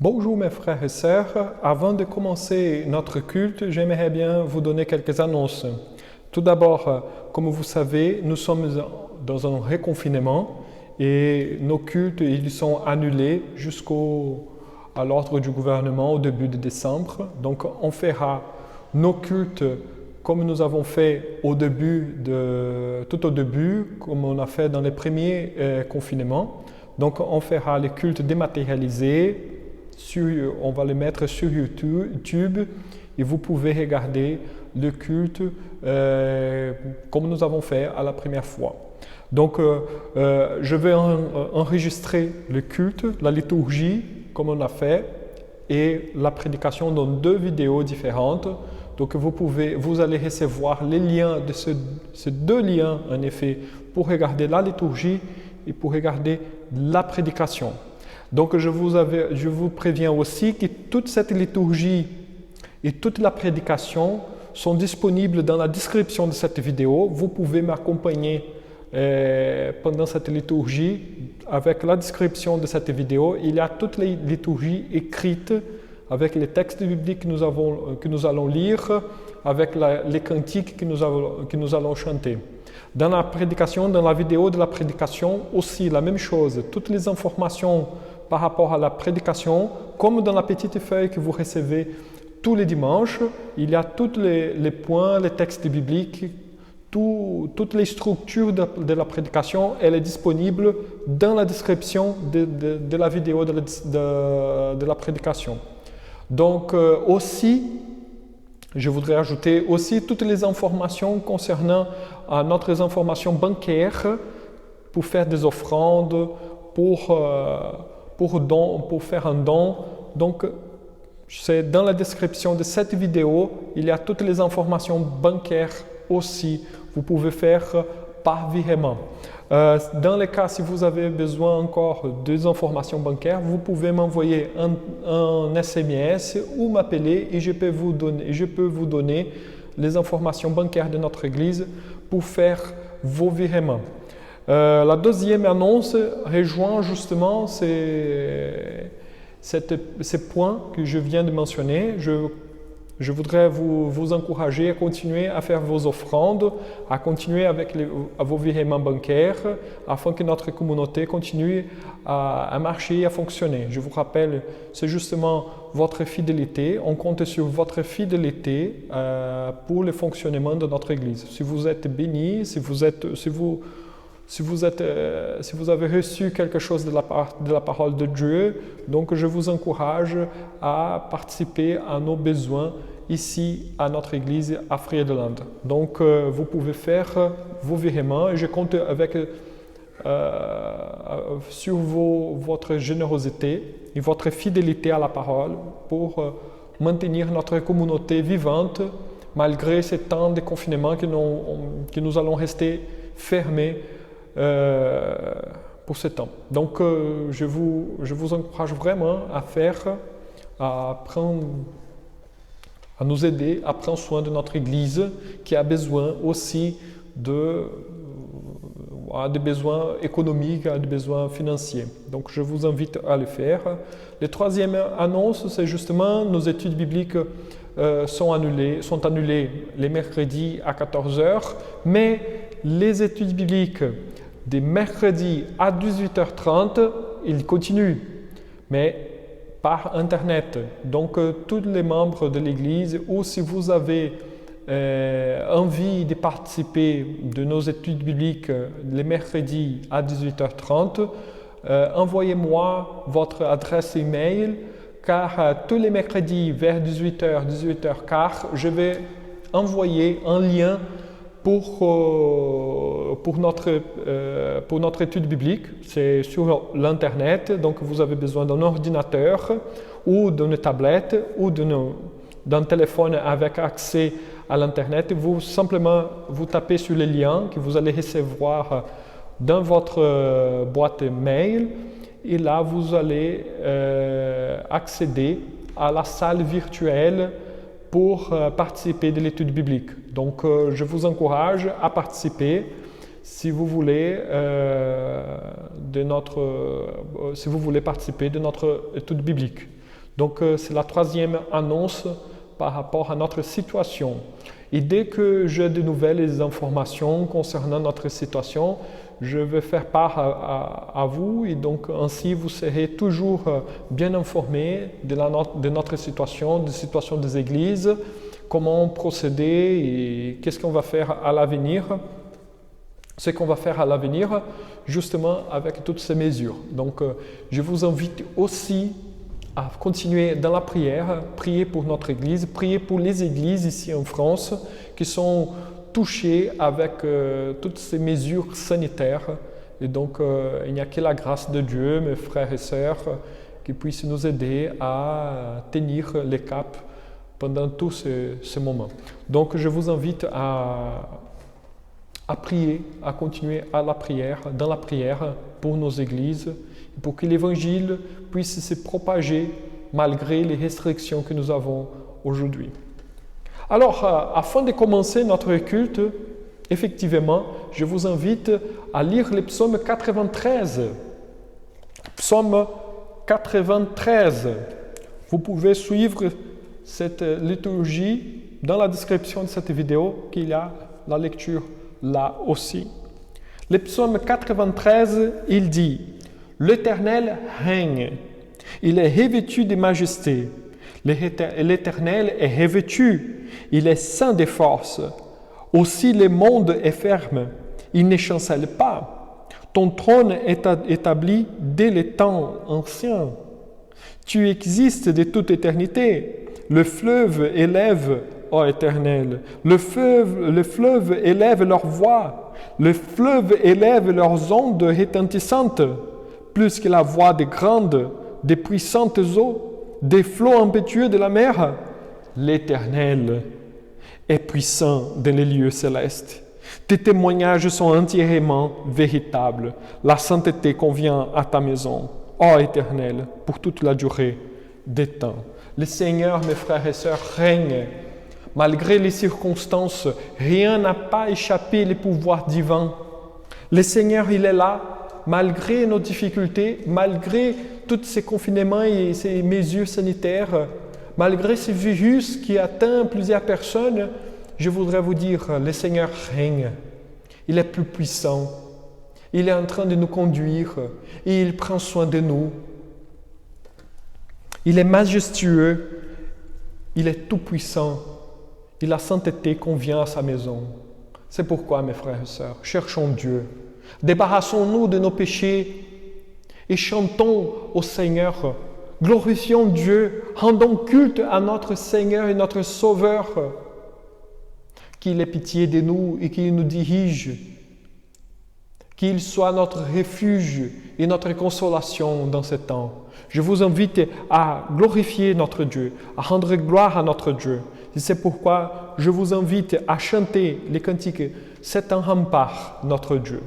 Bonjour mes frères et sœurs, avant de commencer notre culte, j'aimerais bien vous donner quelques annonces. Tout d'abord, comme vous savez, nous sommes dans un reconfinement et nos cultes ils sont annulés jusqu'à l'ordre du gouvernement au début de décembre. Donc on fera nos cultes comme nous avons fait tout au début, comme on a fait dans les premiers confinements. Donc on fera les cultes dématérialisés. On va les mettre sur YouTube et vous pouvez regarder le culte comme nous avons fait à la première fois. Donc, je vais enregistrer le culte, la liturgie comme on a fait et la prédication dans 2 vidéos différentes. Donc, vous allez recevoir les liens de ces 2 liens en effet pour regarder la liturgie et pour regarder la prédication. Donc, je vous préviens aussi que toute cette liturgie et toute la prédication sont disponibles dans la description de cette vidéo. Vous pouvez m'accompagner pendant cette liturgie avec la description de cette vidéo. Il y a toutes les liturgies écrites avec les textes bibliques que nous allons lire, avec les cantiques que nous allons chanter. Dans la prédication, dans la vidéo de la prédication aussi la même chose. Toutes les informations par rapport à la prédication, comme dans la petite feuille que vous recevez tous les dimanches, il y a tous les points, les textes bibliques, toutes les structures de la prédication, elle est disponible dans la description de la vidéo de la prédication. Donc aussi, je voudrais ajouter aussi toutes les informations concernant notre information bancaire pour faire des offrandes, pour faire un don. Donc, c'est dans la description de cette vidéo, il y a toutes les informations bancaires aussi. Vous pouvez faire par virement. Dans le cas, si vous avez besoin encore des informations bancaires, vous pouvez m'envoyer un SMS ou m'appeler et je peux vous donner les informations bancaires de notre église pour faire vos virements. La deuxième annonce rejoint justement ces points que je viens de mentionner. Je voudrais vous encourager à continuer à faire vos offrandes, à continuer avec vos virements bancaires, afin que notre communauté continue à marcher et à fonctionner. Je vous rappelle, c'est justement votre fidélité. On compte sur votre fidélité pour le fonctionnement de notre Église. Si vous êtes bénis, si vous avez reçu quelque chose de la parole de Dieu, donc je vous encourage à participer à nos besoins ici à notre église à Friedeland. Donc vous pouvez faire vos virements et je compte sur votre générosité et votre fidélité à la parole pour maintenir notre communauté vivante malgré ces temps de confinement que nous allons rester fermés pour ce temps. Donc je vous encourage vraiment à nous aider à prendre soin de notre Église qui a besoin aussi de besoins économiques, de besoins financiers. Donc je vous invite à le faire. La troisième annonce, c'est justement nos études bibliques sont annulées les mercredis à 14h, mais les études bibliques des mercredis à 18h30, ils continuent, mais par Internet. Donc, tous les membres de l'Église, ou si vous avez envie de participer de nos études bibliques les mercredis à 18h30, envoyez-moi votre adresse email, car tous les mercredis vers 18h, 18h15, je vais envoyer un lien pour notre étude biblique. C'est sur l'internet, donc vous avez besoin d'un ordinateur ou d'une tablette ou d'un téléphone avec accès à l'internet. Vous tapez sur les liens que vous allez recevoir dans votre boîte mail et là vous allez accéder à la salle virtuelle pour participer de l'étude biblique. Donc, je vous encourage à participer si vous voulez participer de notre étude biblique. Donc c'est la troisième annonce par rapport à notre situation. Et dès que j'ai de nouvelles informations concernant notre situation, je vais faire part à vous et donc ainsi vous serez toujours bien informés de notre situation, de la situation des églises, comment procéder et qu'est-ce qu'on va faire à l'avenir. Ce qu'on va faire à l'avenir justement avec toutes ces mesures. Donc je vous invite aussi à continuer dans la prière, prier pour notre Église, prier pour les églises ici en France qui sont touchées avec toutes ces mesures sanitaires. Et donc, il n'y a que la grâce de Dieu, mes frères et sœurs, qui puissent nous aider à tenir les caps pendant tous ces moments. Donc, je vous invite à prier, à continuer dans la prière pour nos églises, pour que l'Évangile puisse se propager malgré les restrictions que nous avons aujourd'hui. Alors, afin de commencer notre culte, effectivement, je vous invite à lire le psaume 93. Psaume 93. Vous pouvez suivre cette liturgie dans la description de cette vidéo, qu'il y a la lecture là aussi. Le psaume 93, il dit: L'Éternel règne, il est revêtu de majesté. L'Éternel est revêtu, il est saint de force. Aussi le monde est ferme, il ne chancelle pas. Ton trône est établi dès les temps anciens. Tu existes de toute éternité. Le fleuve élève, ô Éternel, le fleuve élève leur voix. Le fleuve élève leurs ondes retentissantes, plus que la voix des grandes, des puissantes eaux, des flots impétueux de la mer. L'Éternel est puissant dans les lieux célestes. Tes témoignages sont entièrement véritables. La sainteté convient à ta maison, ô Éternel, pour toute la durée des temps. Le Seigneur, mes frères et sœurs, règne. Malgré les circonstances, rien n'a pas échappé au pouvoir divin. Le Seigneur, il est là, malgré nos difficultés, malgré tous ces confinements et ces mesures sanitaires, malgré ce virus qui atteint plusieurs personnes, je voudrais vous dire, le Seigneur règne. Il est plus puissant. Il est en train de nous conduire et il prend soin de nous. Il est majestueux. Il est tout puissant. Et la sainteté convient à sa maison. C'est pourquoi, mes frères et sœurs, cherchons Dieu. Débarrassons-nous de nos péchés et chantons au Seigneur. Glorifions Dieu, rendons culte à notre Seigneur et notre Sauveur. Qu'il ait pitié de nous et qu'il nous dirige. Qu'il soit notre refuge et notre consolation dans ce temps. Je vous invite à glorifier notre Dieu, à rendre gloire à notre Dieu. Et c'est pourquoi je vous invite à chanter les cantiques « C'est un rempart, notre Dieu ».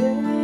Les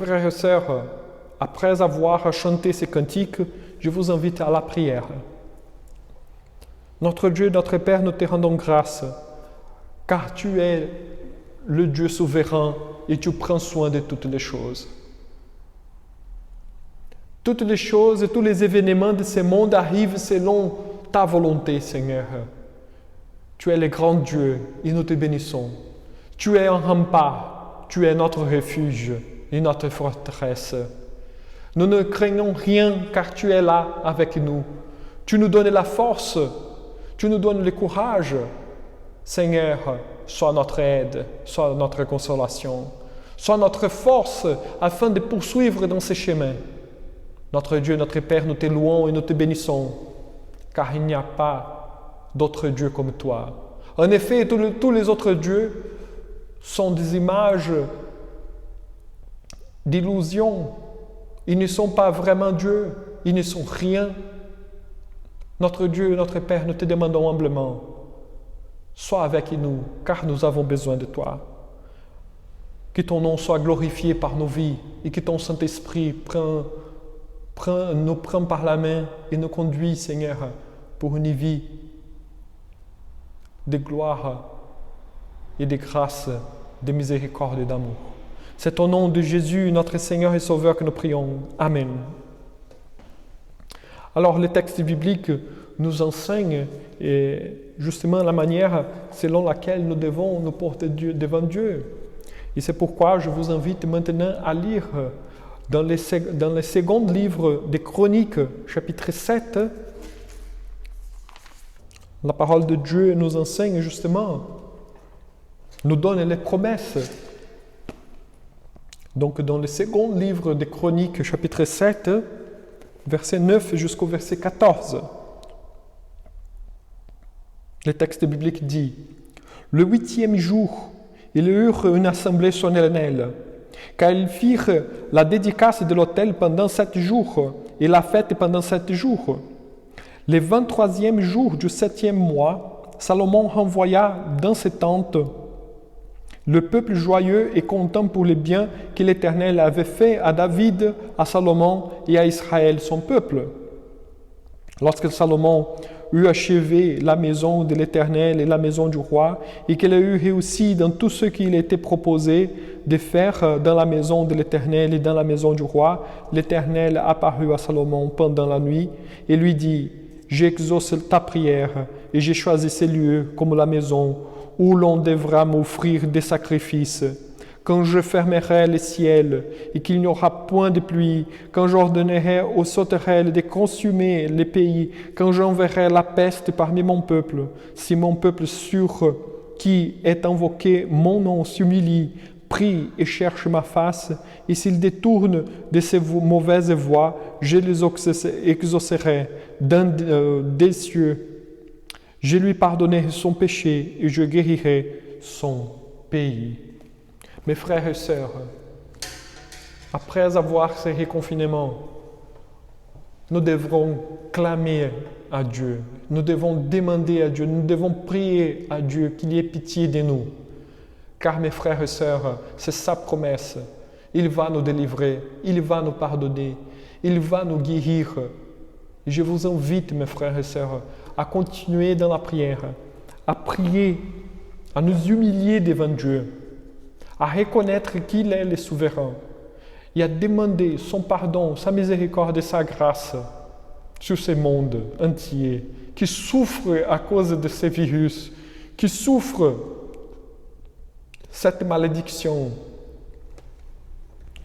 frères et sœurs, après avoir chanté ces cantiques, je vous invite à la prière. Notre Dieu, notre Père, nous te rendons grâce, car tu es le Dieu souverain et tu prends soin de toutes les choses. Toutes les choses et tous les événements de ce monde arrivent selon ta volonté, Seigneur. Tu es le grand Dieu et nous te bénissons. Tu es un rempart, tu es notre refuge et notre forteresse. Nous ne craignons rien car tu es là avec nous. Tu nous donnes la force, tu nous donnes le courage. Seigneur, sois notre aide, sois notre consolation, sois notre force afin de poursuivre dans ces chemins. Notre Dieu, notre Père, nous te louons et nous te bénissons, car il n'y a pas d'autre Dieu comme toi. En effet, tous les autres dieux sont des images d'illusions. Ils ne sont pas vraiment Dieu, ils ne sont rien. Notre Dieu, notre Père, nous te demandons humblement, sois avec nous, car nous avons besoin de toi. Que ton nom soit glorifié par nos vies et que ton Saint-Esprit nous prend par la main et nous conduit, Seigneur, pour une vie de gloire et de grâce, de miséricorde et d'amour. C'est au nom de Jésus, notre Seigneur et Sauveur, que nous prions. Amen. Alors, le texte biblique nous enseigne justement la manière selon laquelle nous devons nous porter devant Dieu. Et c'est pourquoi je vous invite maintenant à lire dans le second livre des Chroniques, chapitre 7, la parole de Dieu nous enseigne justement, nous donne les promesses. Donc dans le second livre des Chroniques, chapitre 7, verset 9 jusqu'au verset 14, le texte biblique dit « Le 8e jour, ils eurent une assemblée solennelle, car ils firent la dédicace de l'autel pendant 7 jours et la fête pendant 7 jours. Le 23e jour du 7e mois, Salomon renvoya dans ses tentes le peuple joyeux et content pour les biens que l'Éternel avait fait à David, à Salomon et à Israël, son peuple. Lorsque Salomon eut achevé la maison de l'Éternel et la maison du roi, et qu'il eut réussi dans tout ce qu'il était proposé de faire dans la maison de l'Éternel et dans la maison du roi, l'Éternel apparut à Salomon pendant la nuit et lui dit « J'exauce ta prière et j'ai choisi ce lieu comme la maison où l'on devra m'offrir des sacrifices. Quand je fermerai les ciels et qu'il n'y aura point de pluie, quand j'ordonnerai aux sauterelles de consumer les pays, quand j'enverrai la peste parmi mon peuple, si mon peuple sur qui est invoqué mon nom s'humilie, prie et cherche ma face, et s'il détourne de ses mauvaises voies, je les exaucerai des cieux. Je lui pardonnerai son péché et je guérirai son pays. » Mes frères et sœurs, après avoir ces reconfinements, nous devrons clamer à Dieu, nous devons demander à Dieu, nous devons prier à Dieu qu'il ait pitié de nous. Car mes frères et sœurs, c'est sa promesse. Il va nous délivrer, il va nous pardonner, il va nous guérir. Et je vous invite, mes frères et sœurs, à continuer dans la prière, à prier, à nous humilier devant Dieu, à reconnaître qu'il est le souverain et à demander son pardon, sa miséricorde et sa grâce sur ce monde entier qui souffre à cause de ces virus, qui souffre cette malédiction,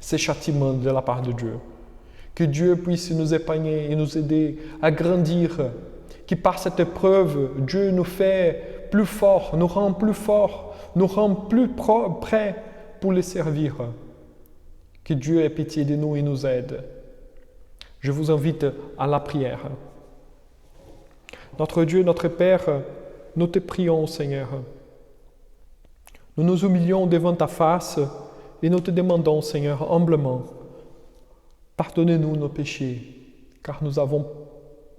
ces châtiments de la part de Dieu. Que Dieu puisse nous épargner et nous aider à grandir, que par cette épreuve, Dieu nous fait plus forts, nous rend plus forts, nous rend plus prêts pour les servir. Que Dieu ait pitié de nous et nous aide. Je vous invite à la prière. Notre Dieu, notre Père, nous te prions, Seigneur. Nous nous humilions devant ta face et nous te demandons, Seigneur, humblement, pardonnez-nous nos péchés, car nous avons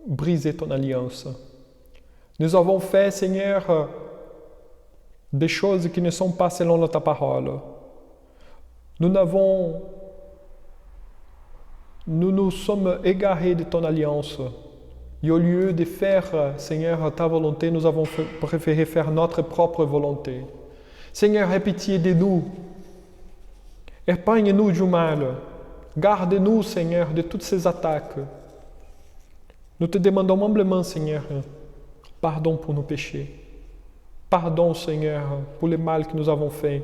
brisé ton alliance. Nous avons fait, Seigneur, des choses qui ne sont pas selon ta parole. Nous n'avons nous nous sommes égarés de ton alliance. Et au lieu de faire, Seigneur, ta volonté, nous avons préféré faire notre propre volonté. Seigneur, aie pitié de nous. Épargne-nous du mal. Garde-nous, Seigneur, de toutes ces attaques. Nous te demandons humblement, Seigneur, pardon pour nos péchés. Pardon, Seigneur, pour le mal que nous avons fait.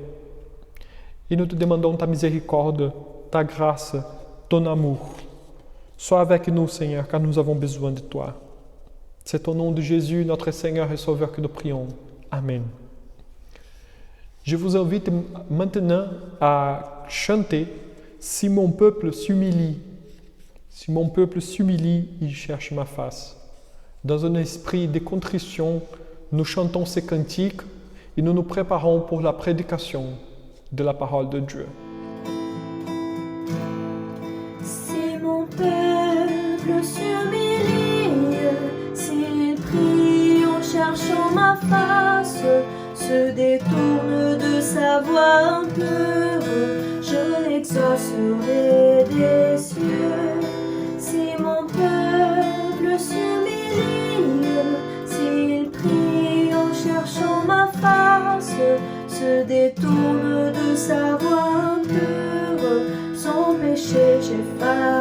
Et nous te demandons ta miséricorde, ta grâce, ton amour. Sois avec nous, Seigneur, car nous avons besoin de toi. C'est au nom de Jésus, notre Seigneur et Sauveur, que nous prions. Amen. Je vous invite maintenant à chanter « Si mon peuple s'humilie ». Si mon peuple s'humilie, il cherche ma face. Dans un esprit de contrition, nous chantons ces cantiques et nous nous préparons pour la prédication de la parole de Dieu. Si mon peuple s'humilie, s'il prie en cherchant ma face, se détourne de sa voie impure, je l'exaucerai des cieux. Si mon peuple s'humilie, s'il prie en cherchant ma face, se détourne de sa voie impure, son péché j'efface.